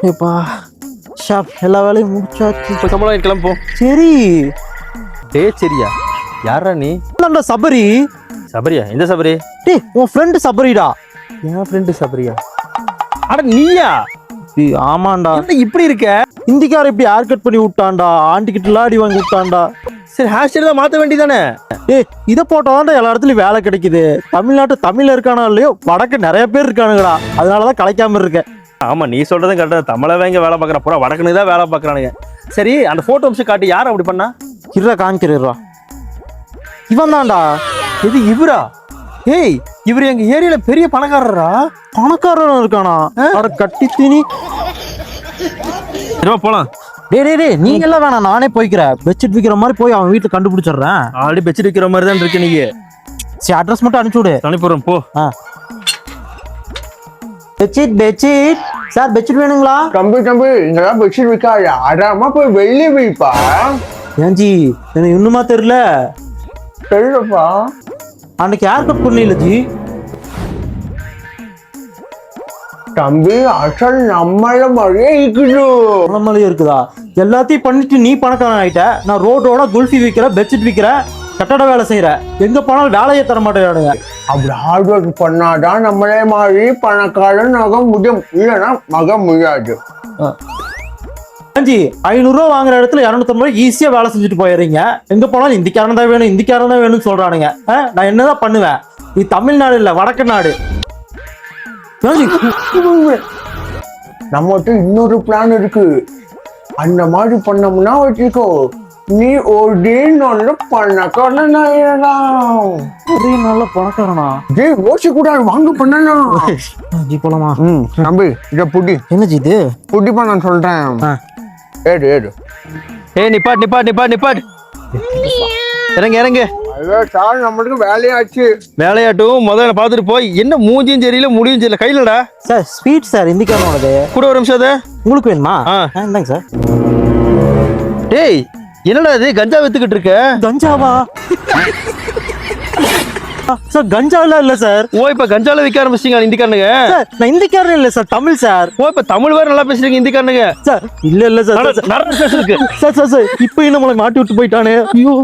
ஏப்பா ஷாப் எல்லா வேலையும் முடிச்சாச்சு. இப்போ சம்பளம் கிளம்போ. சரி. சரியா? யாரா நீ? இல்ல சபரி. சபரியா? எந்த சபரி? டேய் உன் ஃப்ரெண்டு சபரிடா. என் ஃப்ரெண்டு சபரியா? அட நீயா? ஆமாண்டா. இப்படி இருக்க? இந்திக்கார இப்படி ஹேர் கட் பண்ணி விட்டான்டா. ஆண்டி கிட்ட அடி வாங்கி விட்டான்டா. சரி ஹேர் ஸ்டைல் தான் மாற்ற வேண்டியதானே? ஏய் இதை போட்டாதான்டா எல்லா இடத்துலயும் வேலை கிடைக்குது. தமிழ்ல இருக்கானோ இல்லையோ வடக்கு நிறைய பேர் இருக்கானுங்கடா. அதனாலதான் கிடைக்காம இருக்கேன். ஆமா நீ சொல்றதும் கரெக்டா. தமிழவங்க வேலை பார்க்கற பூரா வடக்குன்னு தான் வேலை பார்க்கறானுங்க. சரி அந்த போட்டோ அம்சம் காட்டி யார் அப்படி பண்ணா? கிர்ரா காமிக்கிறா. இவன் தான்டா. இது இவரா? ஏய் இவரு எங்க ஏரியால பெரிய பணக்காரரா? பணக்காரன் இருக்கானா? அட கட்டி தீனி. போலாம். டேய் நீங்க எல்லாம் வேணாம், நானே போய்க்கிறேன். பெட்ஷீட் விற்கிற மாதிரி போய் அவன் வீட்டுல கண்டுபிடிச்சிடுறேன். ஆல்ரெடி பெட்ஷீட் விற்கிற மாதிரி தான் இருக்கு. நீங்க சரி அட்ரஸ் மட்டும் அனுப்பிச்சு விடு. அனுப்பிடுறோம் போ. பெட்ஷீட் சார் பெட்ஷீட் வேணுங்களா? தம்பி இங்கெல்லாம் பெட்ஷீட் விற்காது. அடாமா போய் வெளியே வைப்பா. ஏஞ்சி எனக்கு இன்னுமா தெரியல? தெரியலப்பா. அன்னைக்கு ஹேர் கட் பண்ணல ஜி. தம்பி அசல் நம்மள மாதிரியே இருக்குது. நம்மளே இருக்குதா? எல்லாத்தையும் பண்ணிட்டு நீ பணக்காரன் ஆயிட்ட. நான் ரோடோட குல்ஃபி விற்கிறேன், பெட்ஷீட் விற்கிறேன், கட்டட வேலை செய்யறேன். எங்க போனாலும் வேலையை தர மாட்டேங்கிறானுங்க. அப்படி ஹார்ட் ஒர்க் பண்ணாதான் நம்மளே மாதிரி பணக்காரன் ஆக முடியும். இல்லைன்னா மக முடியாது. அஞ்சி 500 ரூபா வாங்குற இடத்துல 250 ரூபாய் ஈஸியா வேலை செஞ்சுட்டு போயிடுறீங்க. எங்க போனாலும் இந்திக்காரன் தான் வேணும், இந்திக்காரன் தான் வேணும்னு சொல்றானுங்க. நான் என்னதான் பண்ணுவேன்? இது தமிழ்நாடு இல்ல வடக்கு நாடு. நம்மகிட்ட இன்னொரு பிளான் இருக்கு. அந்த மாதிரி பண்ணோம்னா வச்சுக்கோ, நீ ஒரே நல்ல பணக்காரன் ஆயிடலாம். ஒரே நல்ல பணக்காரனா? ஜி யோசிக்க கூடாது, வாங்க பண்ணலாம். ஜி போலாமா? தம்பி இத புடி. என்ன ஜி இது? புடிப்பா நான் சொல்றேன். ஏடு. ஏய் நிப்பாட். இறங்க. சார் நம்மளுக்கு வேலையாச்சு. வேலையாட்டும் முதல்ல பார்த்துட்டு போய். என்ன மூஞ்சியும் தெரியல முடியும் தெரியல. கையிலடா சார் ஸ்வீட் சார் இந்திக்காரனோடது. கூட ஒரு நிமிஷம். அதை உங்களுக்கு வேணுமா? இந்தாங்க சார். டேய் என்னடா இது கஞ்சா வித்துக்கிட்டு இருக்க? கஞ்சாவா? சார் கஞ்சாவெல்லாம் இல்ல சார். ஓ இப்ப கஞ்சால விற்க ஆரம்பிச்சிட்டீங்க இந்திக்காரனுங்க? சார் நான் இந்திக்காரன் இல்ல சார், தமிழ் சார். ஓ இப்ப தமிழ் வேற நல்லா பேசுறீங்க இந்திக்காரனுங்க? சார் இல்ல சார். சார் இப்ப நம்மளை மாட்டி விட்டு போயிட்டானே. ஐயோ